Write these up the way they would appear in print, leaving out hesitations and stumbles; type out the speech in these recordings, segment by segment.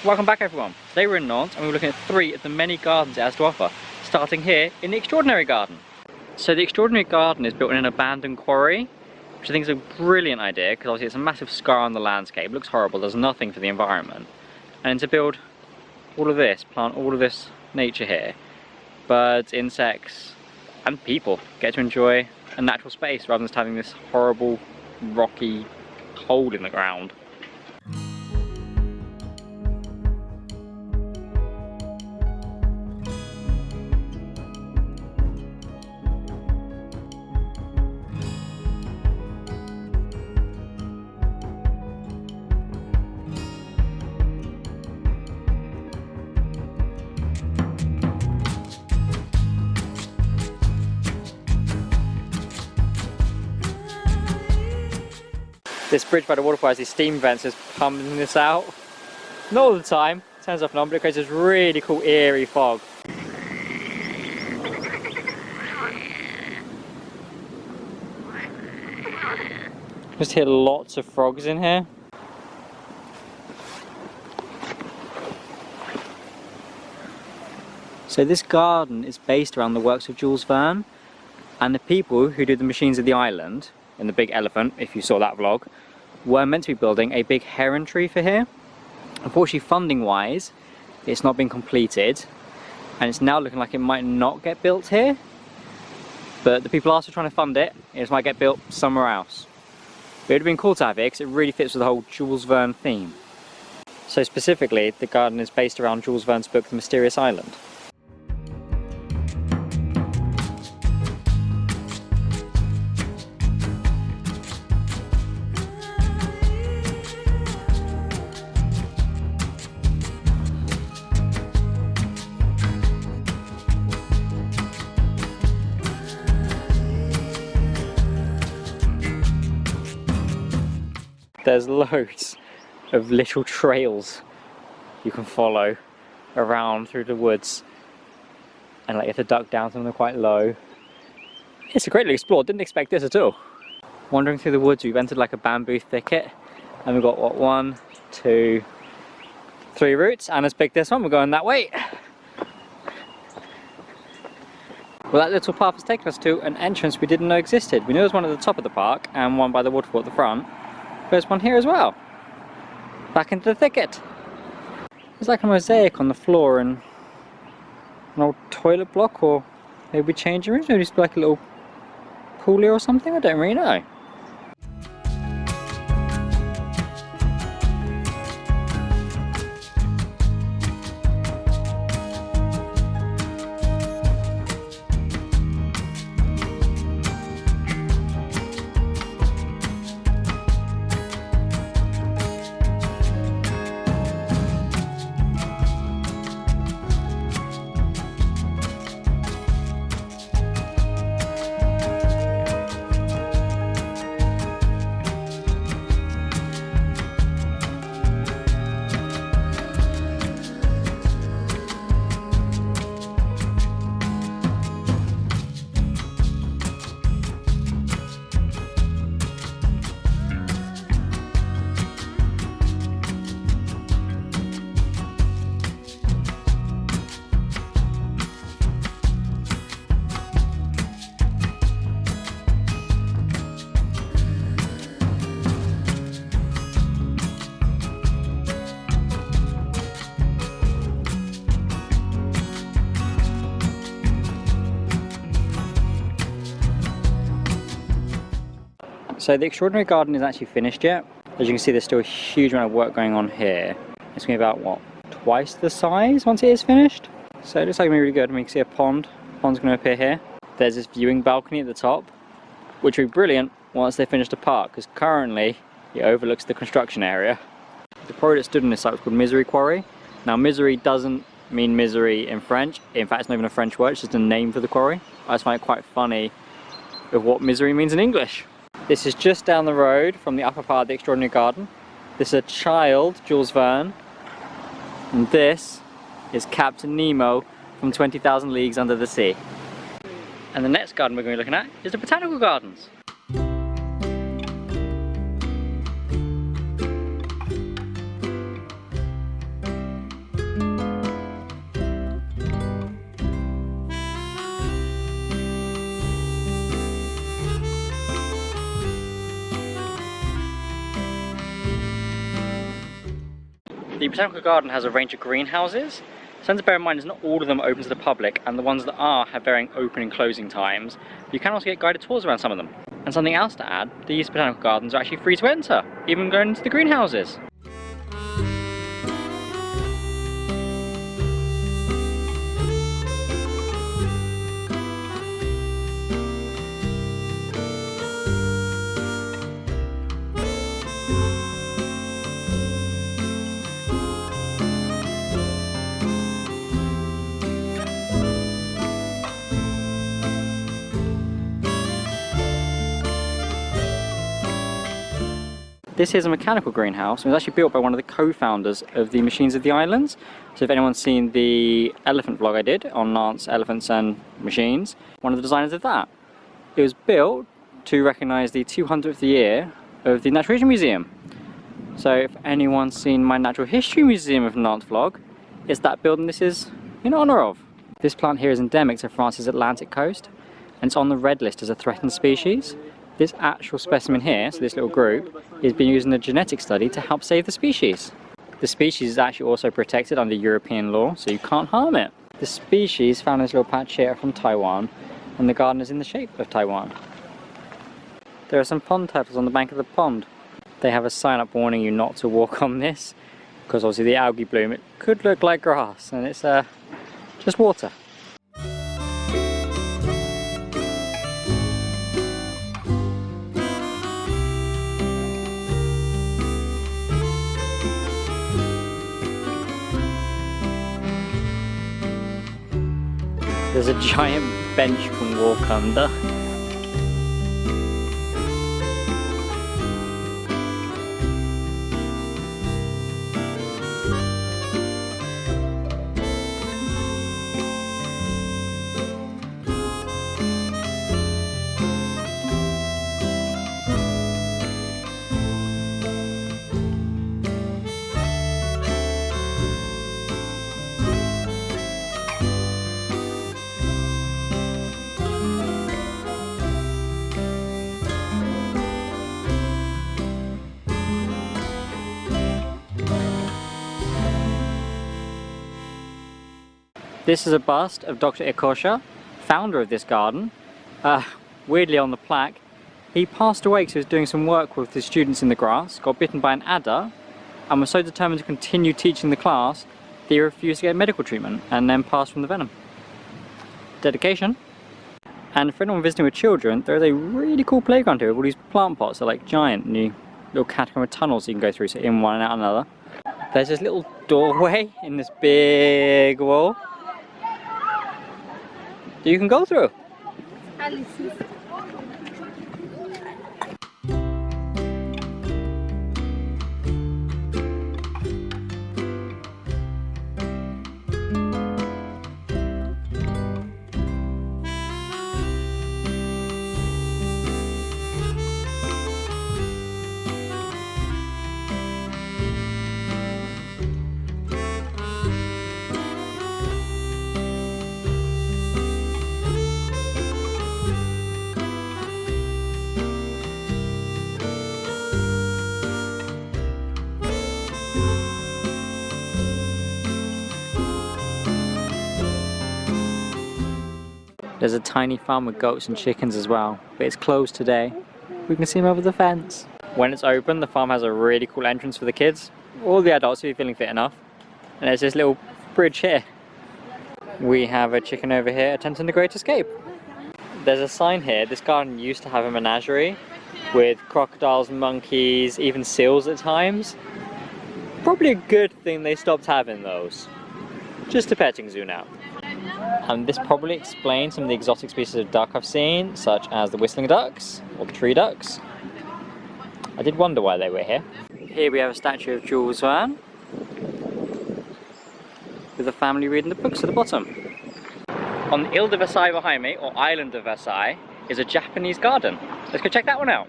Welcome back everyone. Today we're in Nantes and we're looking at 3 of the many gardens it has to offer, starting here in the Extraordinary Garden. So the Extraordinary Garden is built in an abandoned quarry, which I think is a brilliant idea because obviously it's a massive scar on the landscape, it looks horrible, does nothing for the environment. And to build all of this, plant all of this nature here, birds, insects and people get to enjoy a natural space rather than just having this horrible rocky hole in the ground. This bridge by the waterfall has these steam vents just pumping this out. Not all the time, turns off and on, but it creates this really cool eerie fog. Just hear lots of frogs in here. So this garden is based around the works of Jules Verne, and the people who do the machines of the island in the big elephant, if you saw that vlog, were meant to be building a big heron tree for here. Unfortunately, funding wise, it's not been completed and it's now looking like it might not get built here, but the people are still trying to fund it. It just might get built somewhere else. But it would have been cool to have it because it really fits with the whole Jules Verne theme. So specifically, the garden is based around Jules Verne's book The Mysterious Island. There's loads of little trails you can follow around through the woods, and like you have to duck down some of them quite low. It's a greatly explored, didn't expect this at all. Wandering through the woods, we've entered like a bamboo thicket and we've got what, 1, 2, 3 routes, and let's pick this one, we're going that way. Well, that little path has taken us to an entrance we didn't know existed. We knew there was one at the top of the park and one by the waterfall at the front. There's one here as well. Back into the thicket. There's like a mosaic on the floor and an old toilet block, or maybe changing rooms, maybe just like a little pool or something, I don't really know. So the Extraordinary Garden isn't actually finished yet. As you can see, there's still a huge amount of work going on here. It's going to be about, what, twice the size once it is finished? So it looks like it's going to be really good. I mean, you can see a pond. The pond's going to appear here. There's this viewing balcony at the top, which will be brilliant once they finish the park, because currently it overlooks the construction area. The quarry that stood in this site was called Misery Quarry. Now, misery doesn't mean misery in French. In fact, it's not even a French word, it's just a name for the quarry. I just find it quite funny of what misery means in English. This is just down the road from the upper part of the Extraordinary Garden. This is a child, Jules Verne, and this is Captain Nemo from 20,000 Leagues Under the Sea. And the next garden we're going to be looking at is the Botanical Gardens. The Botanical Garden has a range of greenhouses. Something to bear in mind is not all of them are open to the public, and the ones that are have varying open and closing times. You can also get guided tours around some of them. And something else to add, these Botanical Gardens are actually free to enter, even going into the greenhouses. This is a mechanical greenhouse. It was actually built by one of the co-founders of the Machines of the Islands. So if anyone's seen the elephant vlog I did on Nantes, elephants and machines, one of the designers of that. It was built to recognise the 200th year of the Natural History Museum. So if anyone's seen my Natural History Museum of Nantes vlog, it's that building this is in honour of. This plant here is endemic to France's Atlantic coast, and it's on the red list as a threatened species. This actual specimen here, so this little group, is being used in a genetic study to help save the species. The species is actually also protected under European law, so you can't harm it. The species found in this little patch here from Taiwan, and the garden is in the shape of Taiwan. There are some pond turtles on the bank of the pond. They have a sign up warning you not to walk on this, because obviously the algae bloom, it could look like grass, and it's just water. There's a giant bench you can walk under. This is a bust of Dr. Ecocha, founder of this garden. Weirdly on the plaque, he passed away because he was doing some work with the students in the grass, got bitten by an adder, and was so determined to continue teaching the class that he refused to get medical treatment and then passed from the venom. Dedication. And for anyone visiting with children, there is a really cool playground here with all these plant pots. They're like giant new little catacomb tunnels you can go through, so in one and out another. There's this little doorway in this big wall that you can go through. There's a tiny farm with goats and chickens as well, but it's closed today. We can see them over the fence. When it's open, the farm has a really cool entrance for the kids, or the adults if you're feeling fit enough. And there's this little bridge here. We have a chicken over here attempting the Great Escape. There's a sign here. This garden used to have a menagerie with crocodiles, monkeys, even seals at times. Probably a good thing they stopped having those. Just a petting zoo now. And this probably explains some of the exotic species of duck I've seen, such as the whistling ducks or the tree ducks. I did wonder why they were here. Here we have a statue of Jules Verne with a family reading the books at the bottom. On the Ile de Versailles behind me, or Island of Versailles, is a Japanese garden. Let's go check that one out.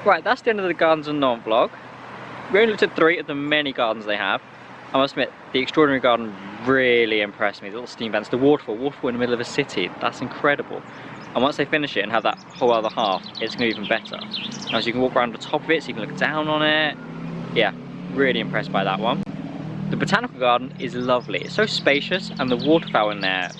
Right, that's the end of the Gardens of Nantes vlog. We only looked at 3 of the many gardens they have. I must admit, the Extraordinary Garden really impressed me. The little steam vents, the waterfall in the middle of a city, that's incredible. And once they finish it and have that whole other half, it's going to be even better. Now, so you can walk around the top of it, so you can look down on it. Yeah, really impressed by that one. The Botanical Garden is lovely. It's so spacious, and the waterfowl in there,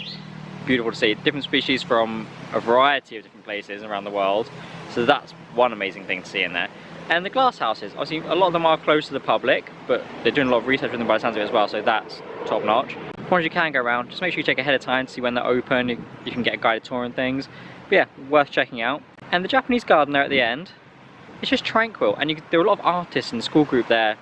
beautiful to see. Different species from a variety of different places around the world. So that's one amazing thing to see in there. And the glass houses, obviously a lot of them are closed to the public, but they're doing a lot of research with them by the sounds of it as well, so that's top notch. As far as you can go around, just make sure you check ahead of time to see when they're open. You can get a guided tour and things. But yeah, worth checking out. And the Japanese garden there at the end, it's just tranquil. And there are a lot of artists in the school group there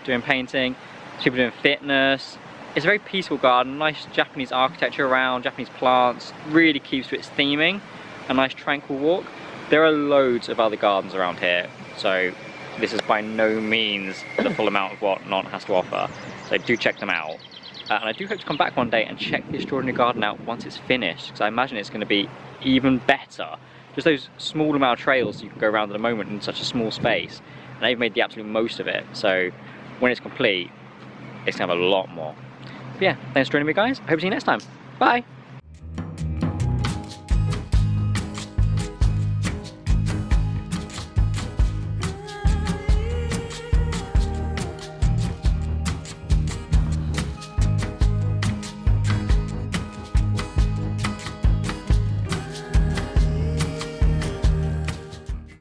doing painting, people doing fitness. It's a very peaceful garden, nice Japanese architecture around, Japanese plants, really keeps to its theming, a nice tranquil walk. There are loads of other gardens around here, so this is by no means the full amount of what Nantes has to offer, so do check them out. And I do hope to come back one day and check the Extraordinary Garden out once it's finished, because I imagine it's going to be even better. Just those small amount of trails you can go around at the moment in such a small space, and they've made the absolute most of it, so when it's complete, it's going to have a lot more. But yeah, thanks for joining me guys, I hope to see you next time. Bye!